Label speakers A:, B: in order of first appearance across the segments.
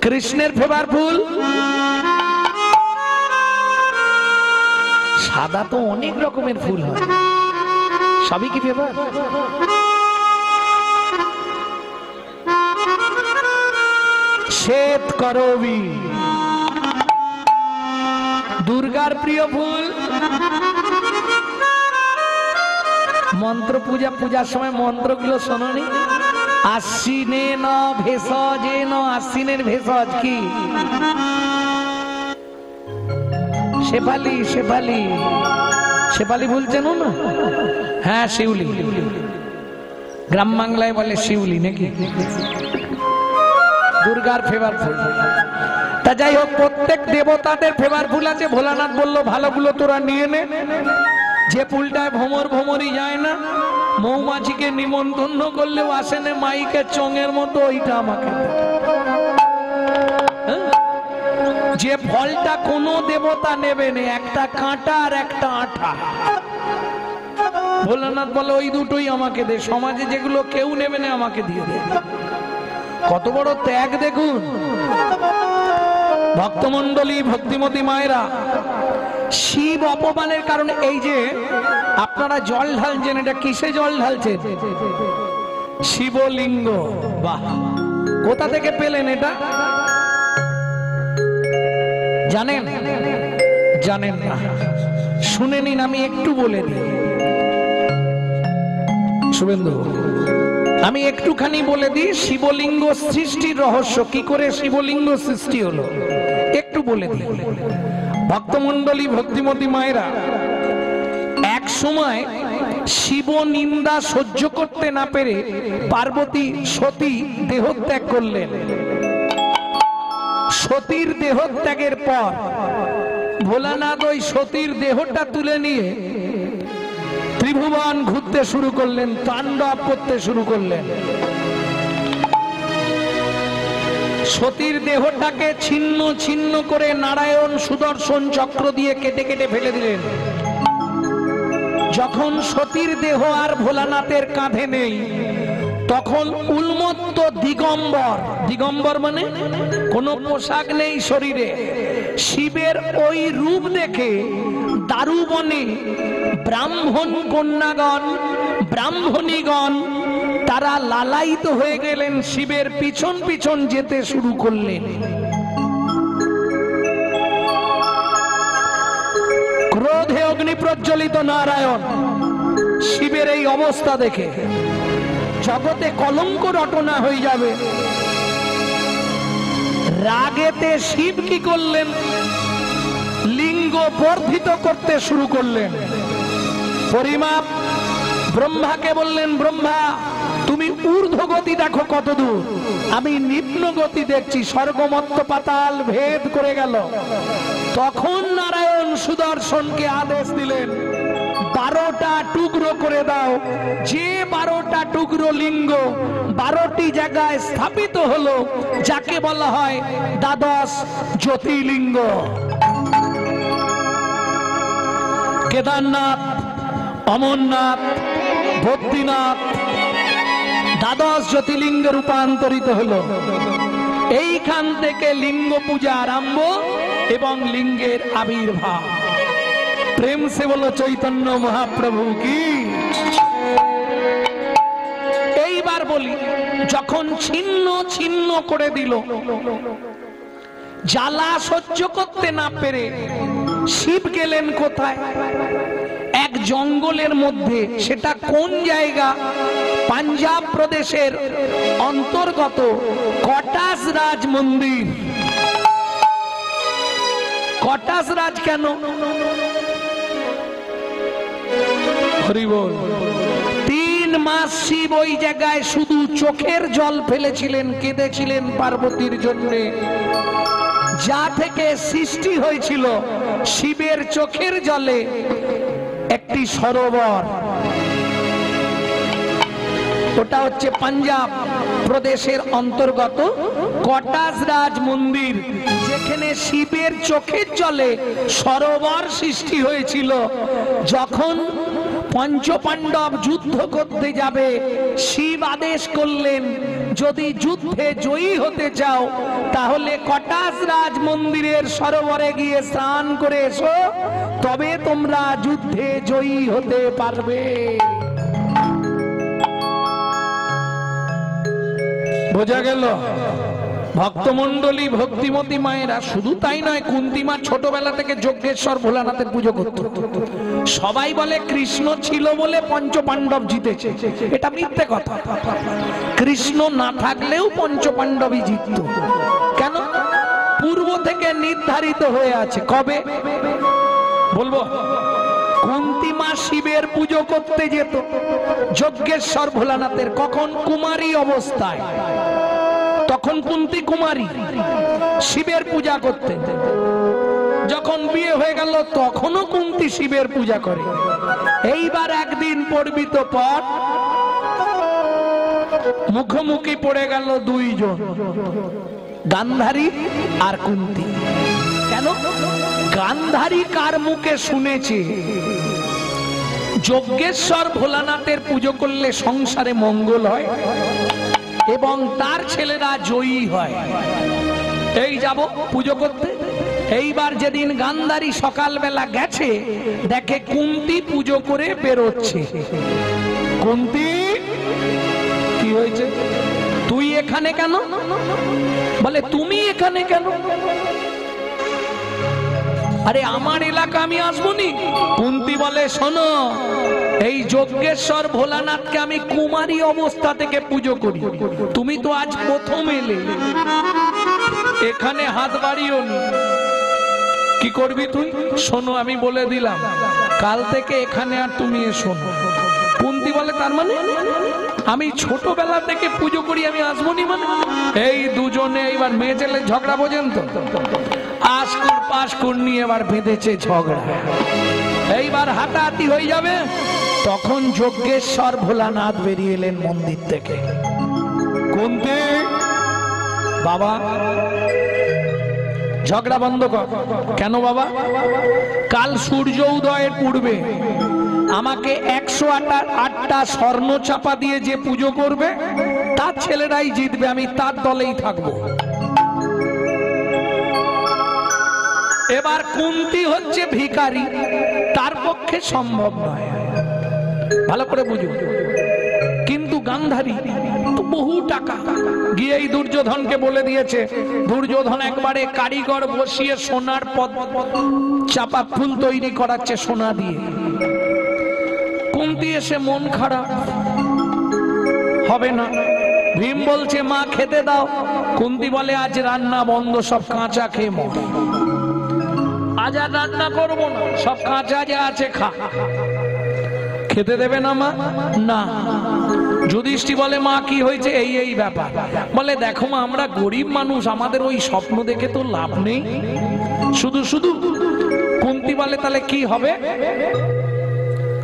A: কৃষ্ণের ফেভার ফুল সাদা তো অনেক রকমের ফুল হয়, সবই কি ফেভার? শ্বেত করবী দুর্গার প্রিয় ফুল। মন্ত্র পূজার সময় মন্ত্রগুলো শোনোনি? আশ্বিনে ন ভেষজে ন, আশ্বিনের ভেষজ কি? শেফালি। শেফালি শেফালি বলছেন না? হ্যাঁ, শিউলি। গ্রাম বাংলায় বলে শিউলি নাকি? দুর্গার ফেভার ফুল। তা যাই হোক, প্রত্যেক দেবতাদের ফেভার ফুল আছে। ভোলানাথ বলল ভালোগুলো তোরা নিয়ে নে, যে ফুলটায় ভ্রমরই যায় না, মৌমাছিকে নিমন্ত্রণ করলেও আসে না, মাইকের চঙের মতো, ওইটা আমাকে। যে ফলটা কোনো দেবতা নেবে না, একটা কাঁটা আর একটা আঠা, ভোলানাথ বলে ওই দুটোই আমাকে দে। সমাজে যেগুলো কেউ নেবে না আমাকে দিয়ে দে। কত বড় ত্যাগ দেখুন ভক্তমন্ডলী, ভক্তিমতী মায়েরা। শিব অপমানের কারণে এই যে আপনারা জল ঢালছেন, এটা কিসে জল ঢালছেন? শিবলিঙ্গ। বাহ, কোথা থেকে পেলেন এটা? জানেন? জানেন না? শুনে নিন, আমি একটু বলে দিই। শুভেন্দু, আমি একটুখানি বলে দিই শিবলিঙ্গ সৃষ্টির রহস্য, কি করে শিবলিঙ্গ সৃষ্টি হলো একটু বলে দিই। ভক্তমন্ডলী, ভক্তিমতী মায়েরা, এক সময় শিব নিন্দা সহ্য করতে না পেরে পার্বতী সতী দেহত্যাগ করলেন। সতীর দেহত্যাগের পর ভোলানাথ ওই সতীর দেহটা তুলে নিয়ে ত্রিভুবন ঘুরতে শুরু করলেন, তাণ্ডব করতে শুরু করলেন। সতীর দেহটাকে ছিন্ন ছিন্ন করে নারায়ণ সুদর্শন চক্র দিয়ে কেটে কেটে ফেলে দিলেন। যখন সতীর দেহ আর ভোলানাথের কাঁধে নেই, তখন উন্মত্ত দিগম্বর, দিগম্বর মানে কোনো পোশাক নেই শরীরে, শিবের ওই রূপ দেখে দারুবনে ব্রাহ্মণ কন্যাগণ, ব্রাহ্মণীগণ তারা লালায়িত হয়ে গেলেন, শিবের পিছন পিছন যেতে শুরু করলেন। ক্রোধে অগ্নি প্রজ্বলিত নারায়ণ শিবের এই অবস্থা দেখে জগতে কলঙ্ক রটনা হয়ে যাবে, রাগেতে শিব কি করলেন? লিঙ্গ বর্ধিত করতে শুরু করলেন। পরিমাপ ব্রহ্মাকে বললেন, ব্রহ্মা তুমি ঊর্ধ্ব গতি দেখো কত দূর, আমি নিম্ন গতি দেখছি, স্বর্গমত্ত পাতাল ভেদ করে গেল। তখন নারায়ণ সুদর্শনকে আদেশ দিলেন, 12টা টুকরো করে দাও। যে 12টা টুকরো লিঙ্গ 12টি জায়গায় স্থাপিত হলো, যাকে বলা হয় দ্বাদশ জ্যোতির্লিঙ্গ। কেদারনাথ, অমরনাথ, বদ্রীনাথ দ্বাদশ জ্যোতির্লিঙ্গে রূপান্তরিত হলো। এইখান থেকে লিঙ্গ পূজা আরম্ভ এবং লিঙ্গের আবির্ভাব। প্রেম সে বলো চৈতন্য মহাপ্রভু কি। এইবার বলি, যখন ছিন্ন ছিন্ন করে দিল, জ্বালা সহ্য করতে না পেরে শিব গেলেন কোথায়? এক জঙ্গলের মধ্যে। সেটা কোন জায়গা? পাঞ্জাব প্রদেশের অন্তর্গত কটাস রাজ মন্দির। কটাস রাজ কেন? হরি বল। 3 মাস শিব ওই জায়গায় শুধু চোখের জল ফেলেছিলেন, কেঁদেছিলেন পার্বতীর জন্য। যা থেকে সৃষ্টি হয়েছিল শিবের চোখের জলে একটি সরোবর। ওটা হচ্ছে পাঞ্জাব প্রদেশের অন্তর্গত কটাস রাজ মন্দির, যেখানে শিবের চোখের জলে সরোবর সৃষ্টি হয়েছিল। যখন পঞ্চপাণ্ডব যুদ্ধ করতে যাবে। শিব আদেশ করলেন, যদি যুদ্ধে জয়ী হতে চাও তাহলে কটাস রাজ মন্দিরের সরোবরে গিয়ে স্নান করে এসো, তবে তোমরা যুদ্ধে জয়ী হতে পারবে। বোঝা গেল? ভক্তমন্ডলী, ভক্তিমতী মায়েরা, শুধু তাই নয়, কুন্তী মা ছোটবেলা থেকে যজ্ঞেশ্বর ভোলানাথের পুজো করত। সবাই বলে কৃষ্ণ ছিল বলে পঞ্চপাণ্ডব জিতেছে, এটা মিথ্যে কথা। কৃষ্ণ না থাকলেও পঞ্চপাণ্ডবই জিতত। কেন? পূর্ব থেকে নির্ধারিত হয়ে আছে। কবে বলবো? কুন্তী মা শিবের পুজো করতে যেত যজ্ঞেশ্বর ভোলানাথের। কখন? কুমারী অবস্থায়। তখন কুন্তী কুমারী, শিবের পূজা করতে। যখন বিয়ে হয়ে গেল তখনও কুন্তী শিবের পূজা করে। এইবার একদিন পর্বিত পর মুখোমুখি পড়ে গেল দুইজন, গান্ধারী আর কুন্তী। কেন? গান্ধারী কার মুখে শুনেছে যজ্ঞেশ্বর ভোলানাথের পুজো করলে সংসারে মঙ্গল হয় এবং তার ছেলেরা জয়ী হয়। এই যাব পুজো করতে। এইবার যেদিন গান্ধারী সকালবেলা গেছে, দেখে কুন্তী পুজো করে বেরোচ্ছে। কুন্তী, কি হয়েছে? তুই এখানে কেন? বলে তুমি এখানে কেন? আরে আমার এলাকা, আমি আসবনি। কুন্তী বলে, শোনো, এই যজ্ঞেশ্বর ভোলানাথকে আমি কুমারী অবস্থা থেকে পুজো করি, তুমি তো আজ প্রথম এলে, এখানে হাত বাড়িও নি। কি করবি তুই? শোনো, আমি বলে দিলাম, কাল থেকে এখানে আর তুমি এসো না। কুন্তী বলে, তার মানে? আমি ছোটবেলা থেকে পুজো করি, আমি আসবনি মানে? এই দুজনে এইবার মেয়ে ছেলে ঝগড়া, বোঝেন তো? আশকুর পাশকুর নিয়ে এবার বেঁধেছে ঝগড়া। এইবার হাতাহাতি হয়ে যাবে। তখন যজ্ঞেশ্বর ভোলানাথ বেরিয়ে এলেন মন্দির থেকে। কুন্তী, বাবা ঝগড়া বন্ধ কর। কেন বাবা? কাল সূর্য উদয়ের পূর্বে আমাকে 108টা স্বর্ণ চাপা দিয়ে যে পুজো করবে তার ছেলেরাই জিতবে, আমি তার দলেই থাকবো। এবার কুন্তী হচ্ছে ভিখারি, তার পক্ষে সম্ভব নয়, ভালো করে বুঝুন। কিন্তু গান্ধারী তো বহু টাকা, গিয়েই দুর্যোধনকে বলে দিয়েছে। দুর্যোধন একবারে কারিগর বসিয়ে সোনার চাপা ফুল তৈরি করাচ্ছে সোনা দিয়ে। কুন্তী এসে মন খারাপ, হবে না। ভীম বলছে, মা খেতে দাও। কুন্তী বলে, আজ রান্না বন্ধ, সব কাঁচা খেয়ে মর। আজ আর রান্না করবো না, সব কাঁচা যা আছে খা। খেতে দেবে না মা? না। যুধিষ্ঠির বলে, মা কি হয়েছে? এই ব্যাপার। বলে, দেখো মা, আমরা গরিব মানুষ, আমাদের ওই স্বপ্ন দেখে তো লাভ নেই, শুধু শুধু। কুন্তী বলে, তাহলে কি হবে?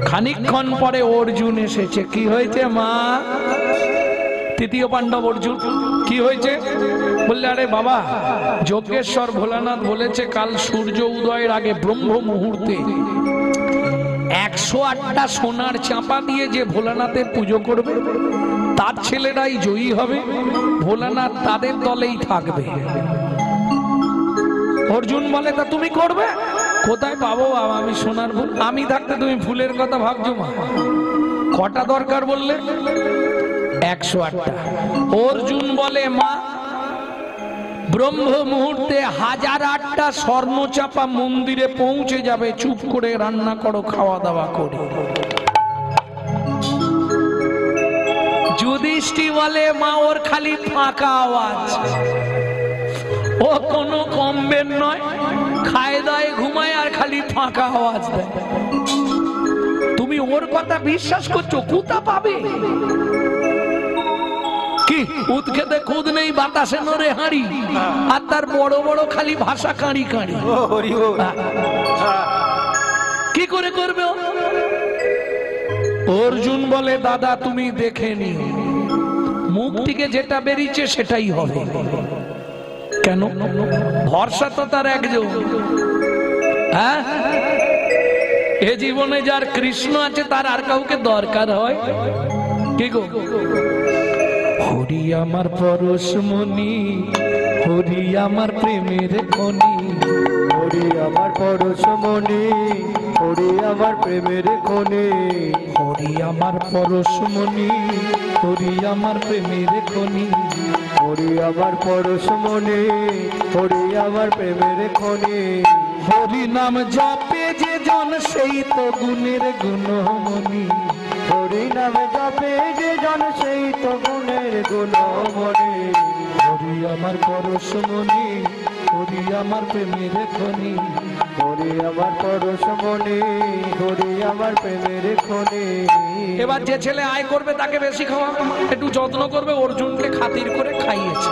A: খানিকক্ষণ পরে অর্জুন এসেছে। কি হয়েছে মা? তৃতীয় পাণ্ডব অর্জুন। কি হয়েছে? বললে, আরে বাবা, যজ্ঞেশ্বর ভোলানাথ বলেছে কাল সূর্য উদয়ের আগে ব্রহ্ম মুহূর্তে 108টা সোনার চাপা দিয়ে যে ভোলানাথের পুজো করবে তার ছেলেরাই জয়ী হবে, ভোলানাথ তাদের দলেই থাকবে। অর্জুন বলে, তা তুমি করবে? কোথায় পাবো বাবা আমি সোনার ফুল? আমি থাকতে তুমি ফুলের কথা ভাবছো মা? কটা দরকার বললে? 108টা। অর্জুন বলে, মা, ব্রহ্ম মুহূর্তে 1008টা স্বর্ণ চাপা মন্দিরে পৌঁছে যাবে, চুপ করে রান্না করো, খাওয়া দাওয়া করে। যুধিষ্ঠির বলে, মা, ওর খালি ফাঁকা আওয়াজ, ও কোনো কমবেন নয়, খায় দায় ঘুমায় আর খালি ফাঁকা আওয়াজ দেয়। তুমি ওর কথা বিশ্বাস করছো? কোথা পাবে? কি উৎখেতে খুদ নেই, বাতাসে নড়ে হাঁড়ি, আর তার বড় বড় খালি ভাষা কাঁড়ি কাঁড়ি। কি করে করবে? অর্জুন বলে, দাদা তুমি দেখে নি, মুখ থেকে যেটা বেরিয়েছে সেটাই হবে। কেন? ভরসা তো তার একজন। হ্যাঁ, এ জীবনে যার কৃষ্ণ আছে তার আর কাউকে দরকার হয় কি গো? হরি আমার পরশমণি, হরি আমার প্রেমের খনি,
B: হরি আমার পরশমণি, হরি আমার প্রেমের খনি,
A: হরি আমার পরশমণি, হরি আমার প্রেমের খনি,
B: হরি আমার পরশমণি, হরি আমার প্রেমের খনি।
A: হরি নাম জপে যে জন সেই তো গুণের গুণমণি,
B: হরি নামে জপে যে জন সেই তো গুণের গুণমণি।
A: হরি আমার পরশমণি, হরি আমার প্রেমের খনি,
B: হরি আমার পরশমণি, হরি আমার প্রেমের খনি।
A: এবার যে ছেলে আয় করবে তাকে বেশি খাওয়া, একটু যত্ন করবে, অর্জুনকে খাতির করে খাইয়েছে।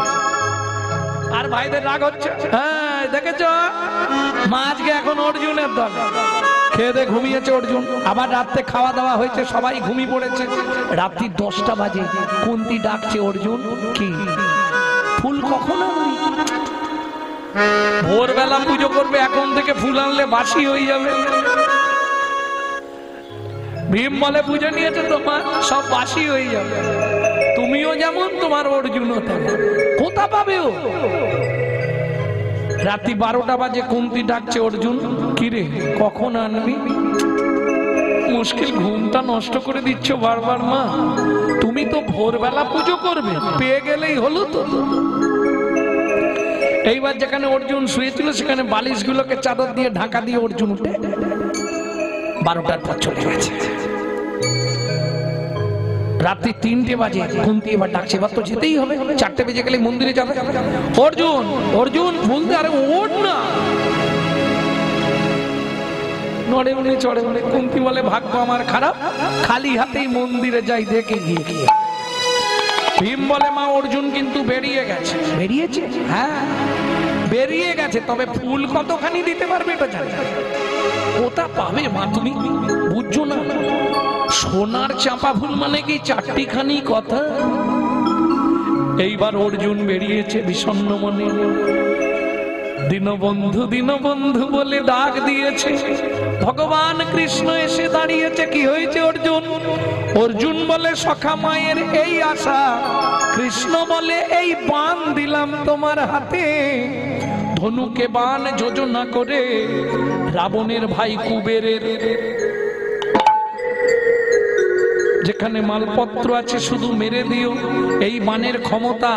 A: আর ভাইদের রাগ হচ্ছে, হ্যাঁ দেখেছ মা আজকে এখন অর্জুনের দল, খেয়ে দিয়ে ঘুমিয়েছে অর্জুন। আবার রাত্রে খাওয়া দাওয়া হয়েছে, সবাই ঘুমিয়ে পড়েছে। রাত্রি 10টা বাজে কুন্তি ডাকছে, অর্জুন কি ফুল কখন আনবি? ভোরবেলা পুজো করবে, এখন থেকে ফুল আনলে বাসি হয়ে যাবে। ভীম বলে পুজো নিয়েছে তোমার, সব বাসি হয়ে যাবে। তুমিও যেমন, তোমার অর্জুনও তেমন। কোথা পাবে ও? রাত্রি 12টা বাজে কুন্তি ডাকছে, অর্জুন কিরে কখন আনবি? মুশকিল, ঘুমটা নষ্ট করে দিচ্ছ বারবার মা। তুমি তো ভোরবেলা পুজো করবে, পেয়ে গেলেই হলো তো। এইবার যেখানে অর্জুন শুয়েছিল সেখানে বালিশগুলোকে চাদর দিয়ে ঢাকা দিয়ে অর্জুন উঠে 12টার পর চলে গেছে। রাত্রি 3টে বাজে কুন্তি এবার ডাকছে, এবার তো যেতেই হবে, 4টে বেজে গেলে মন্দিরে যাবে। অর্জুন অর্জুন বলতে, আরে ওঠ না। নড়ে উনি চড়ে উনি। কুন্তি বলে ভাগ্য আমার খারাপ, খালি হাতেই মন্দিরে যাই, দেখে গিয়ে কি। ভীম বলে মা অর্জুন কিন্তু বেরিয়ে গেছে। বেরিয়েছে? হ্যাঁ বেরিয়ে গেছে, তবে ফুল কতখানি দিতে পারবে এটা জানি। কোথা পাবে মা তুমি বুঝছো না? সোনার চাঁপা ফুল মানে কি 4টিখানি কথা। এইবার অর্জুন বেরিয়েছে বিষণ্ণ মনে। দীনবন্ধু বলে ডাক দিয়েছে। ভগবান কৃষ্ণ এসে দাঁড়িয়েছে। কি হয়েছে অর্জুন? অর্জুন বলে সখা মায়ের এই আশা। কৃষ্ণ বলে এই বাণ দিলাম তোমার হাতে। ধনুকে বাণ যোজনা করে রাবণের ভাই কুবেরের যেখানে মালপত্র আছে শুধু মেরে দিও। এই বাণের ক্ষমতা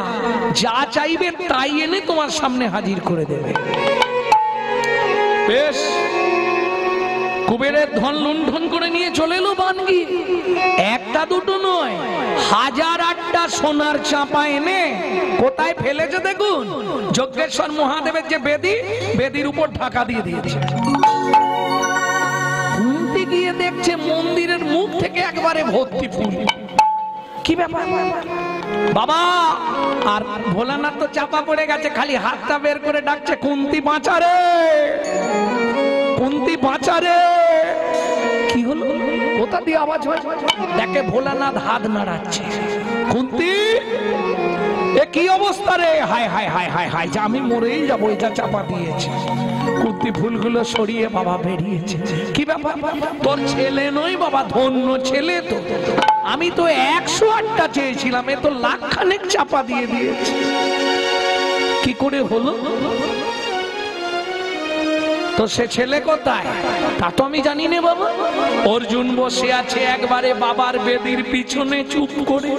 A: যা চাইবে তাই এনে তোমার সামনে হাজির করে দেবে। বেশ, কুবেরের ধন লুণ্ঠন করে নিয়ে চলে এলো বাণ গিয়ে। একটা দুটো নয়, 1008টা সোনার চাপা এনে কোথায় ফেলেছে দেখুন। যজ্ঞেশ্বর মহাদেবের যে বেদি, বেদির উপর ঢাকা দিয়ে দিয়েছে। গিয়ে দেখছে মন্দিরের মুখ থেকে একবারে ভর্তি ফুল। কি ব্যাপার বাবা? আর ভোলানাথ তো চাপা পড়ে গেছে, খালি হাতটা বের করে ডাকছে, কুন্তি বাঁচারে, কুন্তি বাঁচারে। কি হলো? কোথা দিয়ে আওয়াজ হয়? দেখে ভোলানাথ হাত নাড়াচ্ছে। কুন্তি এ কি অবস্থা রে? হায় হায় হায় হায় হায়, যে আমি মরেই যাবো, এটা চাপা দিয়েছে। কুন্তি ফুলগুলো সরিয়ে বাবা বেরিয়েছে। কি ব্যাপার? তোর ছেলে নয় বাবা, ধন্য ছেলে তো। আমি তো 108টা চেয়েছিলাম, এ তো লাখখানেক চাপা দিয়ে দিয়েছে। কি করে হলো? তো সে ছেলে কোথায় তা তো আমি জানি না বাবা। অর্জুন বসে আছে একবারে বাবার বেদির পিছনে চুপ করে।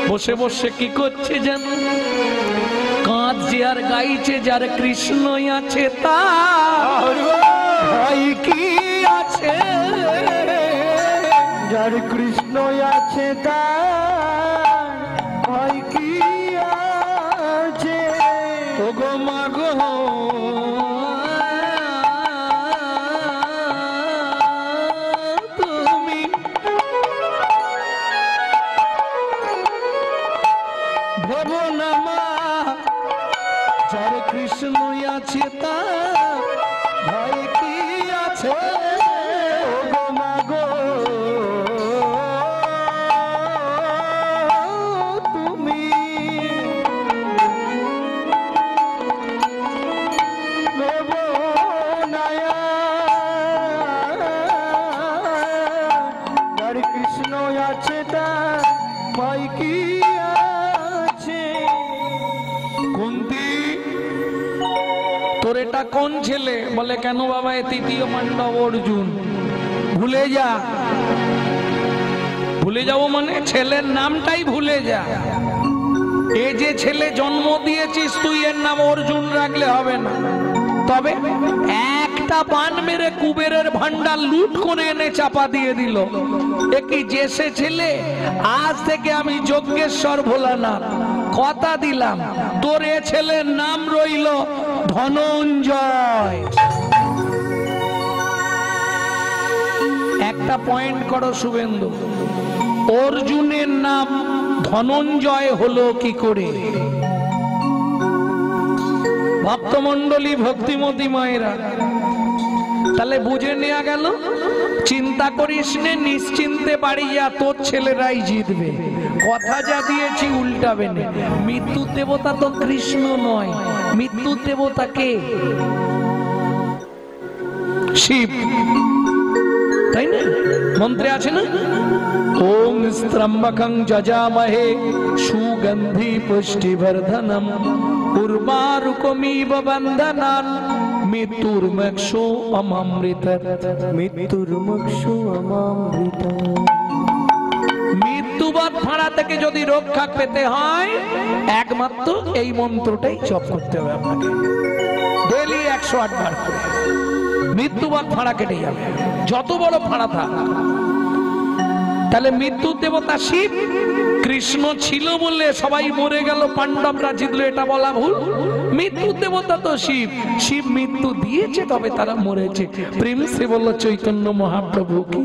A: বসে বসে কি করছে জানো? কাঁদছে আর গাইছে, যার কৃষ্ণ আছে তার ভাই কি আছে,
B: যার কৃষ্ণ আছে তার ভাই কি আছে।
A: ওগো মা গো তুমি ভবো না মা, যার কৃষ্ণ আছে তার ভাই কি আছে।
B: ওগো মা গো তুমি ভবো নয়া। কৃষ্ণ আছে তার ভয় কি আছে?
A: কুন্তি, তোর এটা কোন ছেলে? বলে কেন বাবা, এ তৃতীয় পাণ্ডব অর্জুন। ভুলে যা। ভুলে যাবো মানে ছেলের নামটাই ভুলে যা। এ যে ছেলে জন্ম দিয়েছিস তুই, এর নাম অর্জুন রাখলে হবে না। তবে একটা বান মেরে কুবেরের ভান্ডার লুট করে এনে চাপা দিয়ে দিল। একই যে সে ছেলে, আজ থেকে আমি যজ্ঞেশ্বর ভোলানাথ কথা দিলাম, তোর এ ছেলের নাম রইল ধনঞ্জয়। একটা পয়েন্ট করো শুভেন্দু, অর্জুনের নাম ধনঞ্জয় হলো কি করে? ভক্তমণ্ডলী, ভক্তিমতী মায়েরা, তাহলে বুঝে নেওয়া গেল। চিন্তা করিস নে, নিশ্চিন্তে বাড়ি যা, তোর ছেলেরাই জিতবে। কথা যা দিয়েছি উল্টাবে না। মৃত্যুর দেবতা তো কৃষ্ণ নয়, মৃত্যুর দেবতা কে? শিব, তাই না? মন্ত্রে আছে না, ওম স্ত্রম্বকং যজামহে সুগন্ধি পুষ্টিবর্ধনম উর্বারুকমিব বন্ধনান মৃত্যুর্মক্ষো অমৃতৎ।
B: মৃত্যুর্মুক্ষু অমৃত।
A: মৃত্যুবৎ ফাঁড়া থেকে যদি রক্ষা পেতে হয়, একমাত্র এই মন্ত্রটাই জপ করতে হবে আপনাকে, ডেইলি 108 বার করে। মৃত্যুবৎ ফাঁড়া কেটে যাবে, যত বড় ফাঁড়া থাক। তাহলে মৃত্যুর দেবতা শিব। কৃষ্ণ ছিল বলে সবাই মরে গেল, পাণ্ডবরা জিতলো, এটা বলা ভুল। মৃত্যুর দেবতা তো শিব। শিব মৃত্যু দিয়েছে, তবে তারা মরেছে। প্রেম সে বলল চৈতন্য মহাপ্রভু কি।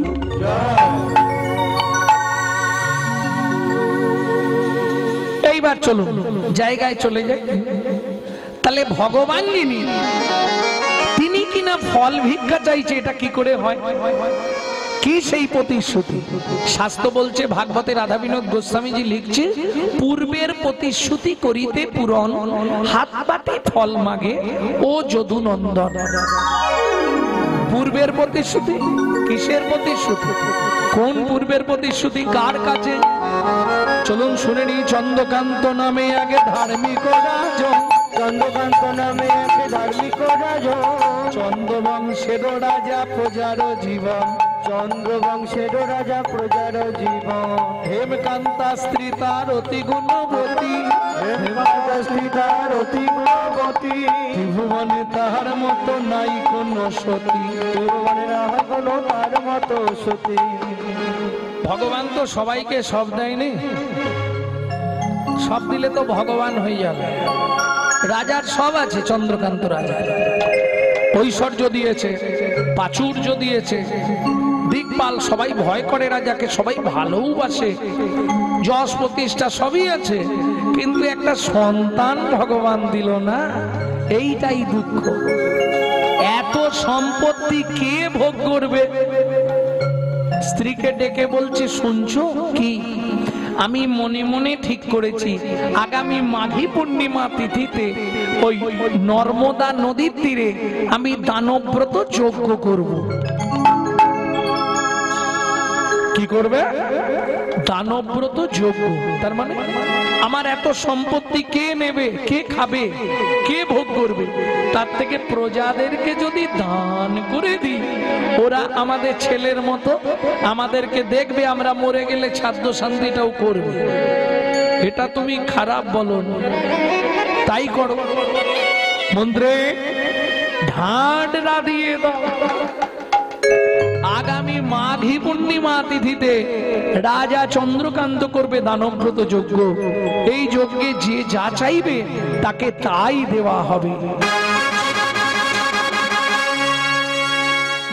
A: এইবার চলুন জায়গায় চলে যাই। তাহলে ভগবান যিনি, তিনি কিনা ফল ভিক্ষা চাইছে, এটা কি করে হয়? কি সেই প্রতিশ্রুতি? শাস্ত্র বলছে, ভাগবতে রাধা বিনোদ গোস্বামীজি লিখছে, পূর্বের প্রতিশ্রুতি করিতে পূরণ, হাত পাতে ফল মাগে ও যদু নন্দন। পূর্বের প্রতিশ্রুতি, কিসের প্রতিশ্রুতি? কোন পূর্বের প্রতিশ্রুতি, কার কাছে? চলুন শুনে নি। চন্দ্রকান্ত নামে আগে ধার্মিক রাজন,
B: চন্দ্রকান্ত নামে এক ধার্মিক রাজন,
A: চন্দ্রবংশের রাজা প্রজার জীবন,
B: চন্দ্রবংশের রাজা প্রজার জীবন।
A: হেমকান্তা স্ত্রী তার অতি গুণবতী,
B: হেমকান্তা স্ত্রী তার অতি গুণবতী,
A: ত্রিভুবনে তাহার মতো নাই কোন সতী।
B: ত্রিভুবনে নাই কোনো তার মতো সতী।
A: ভগবান তো সবাইকে সব দেয়নি, সব দিলে তো ভগবান হয়ে যাবে। রাজার সব আছে, চন্দ্রকান্ত রাজা ঐশ্বর্য দিয়েছে, প্রাচুর্য দিয়েছে, দিকপাল, সবাই ভয় করে রাজাকে, সবাই ভালোবাসে, যশ প্রতিষ্ঠা সবই আছে, কিন্তু একটা সন্তান ভগবান দিল না, এইটাই দুঃখ। এত সম্পত্তি কে ভোগ করবে? স্ত্রীকে ডেকে বলছে, শুনছো কি? আমি মনে মনে ঠিক করেছি, আগামী মাঘী পূর্ণিমা তিথিতে ওই নর্মদা নদীর তীরে আমি দানব্রত যজ্ঞ করব। কি করবে? দানব্রত যজ্ঞ। তার মানে আমার এত সম্পত্তি কে নেবে, কে খাবে, কে ভোগ করবে? তার থেকে প্রজাদেরকে যদি দান করে দিই, ওরা আমাদের ছেলের মতো আমাদেরকে দেখবে, আমরা মরে গেলে খাদ্য শান্তিটাও করবে। এটা তুমি খারাপ বলো না, তাই করো। মন্ত্রে ঢাডরা দিয়ে দাও। আগামী মাঘী পূর্ণিমা তিথিতে রাজা চন্দ্রকান্ত করবে দানব্রত যজ্ঞ। এই যজ্ঞে যে যা চাইবে তাকে তাই দেওয়া হবে।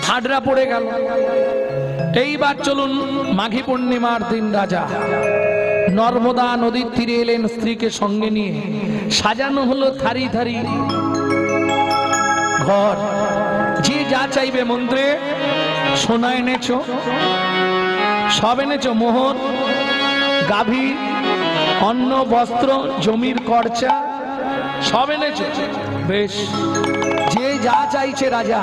A: ঢাডরা পড়ে গেল। এইবার চলুন, মাঘী পূর্ণিমার দিন রাজা নর্মদা নদীর তীরে এলেন স্ত্রীকে সঙ্গে নিয়ে। সাজানো হলো থারি থারি ঘর, যে যা চাইবে। মন্ত্রে সোনা এনেছো, সব এনেছো, মোহর, গাভী, অন্ন, বস্ত্র, জমির খরচা সব এনেছো। বেশ, যে যা চাইছে রাজা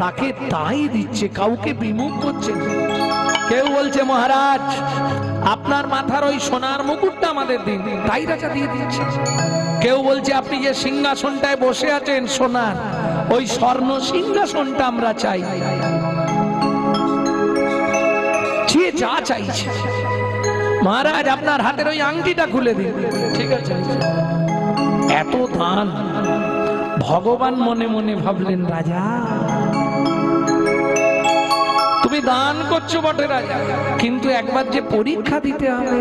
A: তাকে তাই দিচ্ছে, কাউকে বিমুখ করছে না। কেউ বলছে মহারাজ আপনার মাথার ওই সোনার মুকুটটা আমাদের দিন, তাই রাজা দিয়ে দিচ্ছে। কেউ বলছে আপনি যে সিংহাসনটায় বসে আছেন সোনার, ওই স্বর্ণ সিংহাসনটা আমরা চাই। যে যা চাইছে, মহারাজ আপনার হাতের ওই আংটিটা খুলে দিন, ঠিক আছে। এত দান। ভগবান মনে মনে ভাবলেন, রাজা তুমি দান করছো বটে রাজা, কিন্তু একবার যে পরীক্ষা দিতে হবে,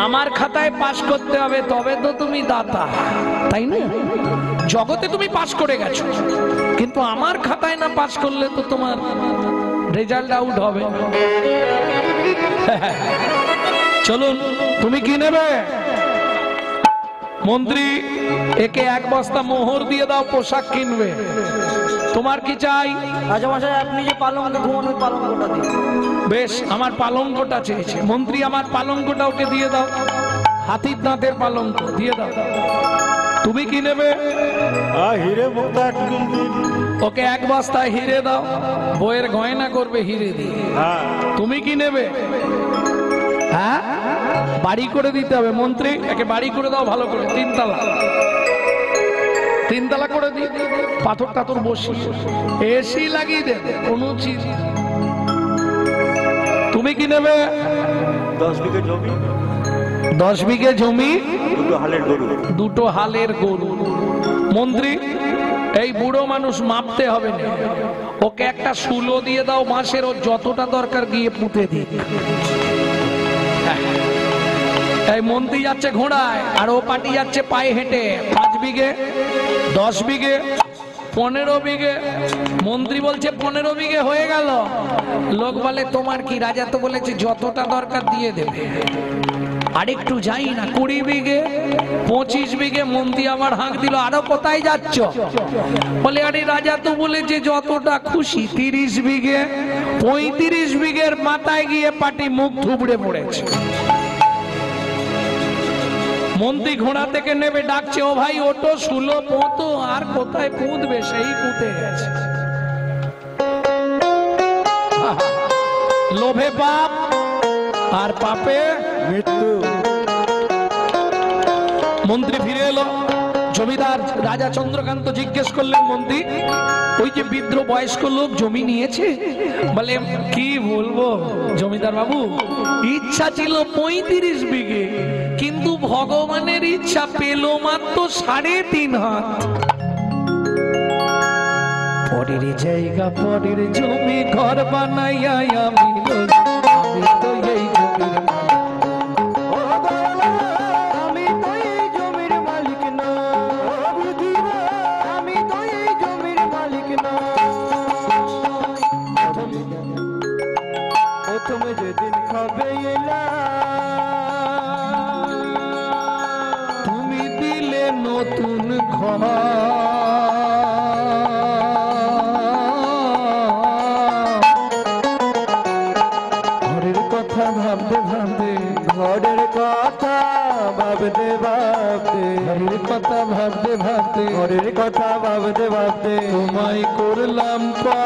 A: আমার খাতায় পাশ করতে হবে, তবে তো তুমি দাতা, তাই না? জগতে তুমি পাশ করে গেছো, কিন্তু আমার খাতায় না পাশ করলে তো তোমার রেজাল্ট আউট হবে। চলুন, তুমি কি নেবে? মন্ত্রী, একে এক বস্তা মোহর দিয়ে দাও, পোশাক কিনবে। তোমার কি চাই?
B: রাজামশাই আপনি যে পালঙ্কে ঘুমান, ওই পালঙ্কটা দিন।
A: বেশ, আমার পালঙ্কটা চেয়েছে। মন্ত্রী, আমার পালঙ্কটা ওকে দিয়ে দাও, হাতির দাঁতের পালঙ্ক দিয়ে দাও। তুমি কি নেবে?
B: হিরে মুক্তা দিন।
A: ওকে এক বস্তা হিরে দাও, বইয়ের গয়না করবে হিরে দিয়ে। তুমি কি নেবে? হ্যাঁ, বাড়ি করে দিতে হবে। মন্ত্রী, একে বাড়ি করে দাও ভালো করে, 3 তলা, 3 তলা করে দিই, পাথর টাথর বসিয়ে এসি লাগিয়ে দেন, কোনো চিজ। তুমি কি নেবে?
B: 10 বিঘে জমি।
A: 10 বিঘে জমি,
B: 2 হালের গরু।
A: 2 হালের গরু। মন্ত্রী, এই বুড়ো মানুষ মাপতে হবে না, ওকে একটা শুলো দিয়ে দাও মাসের, ও যতটা দরকার গিয়ে পুঁতে দিই। এই মন্ত্রী যাচ্ছে ঘোড়ায়, আর ও পাটি যাচ্ছে পায়ে হেঁটে। 5 বিঘে, 10 বিঘে, 15 বিঘে। মন্ত্রী বলছে 15 বিঘে হয়ে গেল। লোক বলে তোমার কি? রাজা তো বলেছে যতটা দরকার দিয়ে দেবে। আরেকটু যাই না, 20 বিঘে, 25 বিঘে। মন্ত্রী আবার হাঁক দিল, আরো কোথায় যাচ্ছ? বলে আরে রাজা তো বলেছে যতটা খুশি। 30 বিঘে, 35 বিঘের মাথায় গিয়ে পাটি মুখ থুবড়ে পড়েছে। মন্ত্রী ঘোড়া থেকে নেমে ডাকছে, ও ভাই ওটো, শুলো পোঁতো। আর কোথায় পুঁতবে, সেই পুঁতে গেছে। লোভে পাপ, আর পাপে
B: মৃত্যু।
A: মন্ত্রী ফিরে এলো। জমিদার রাজা চন্দ্রকান্ত জিজ্ঞেস করলেন, মন্ত্রী ওই যে বৃদ্ধ বয়স্ক লোক জমি নিয়েছে? বলে কি বলবো জমিদার বাবু, ইচ্ছা ছিল 35 বিঘে, কিন্তু ভগবানের ইচ্ছা পেল মাত্র 3.5 হাত। পরের জায়গা পরের জমি ঘর বানাইয়া আমি তো এই জমির তুমি দিলে নতুন ঘর, ঘরের কথা ভাবতে ভাবতে,
B: ঘরের কথা ভাবতে ভাবতে,
A: ঘরের কথা ভাবতে ভাবতে,
B: ঘরের কথা ভাবতে ভাবতে
A: তোমায় করলাম পা।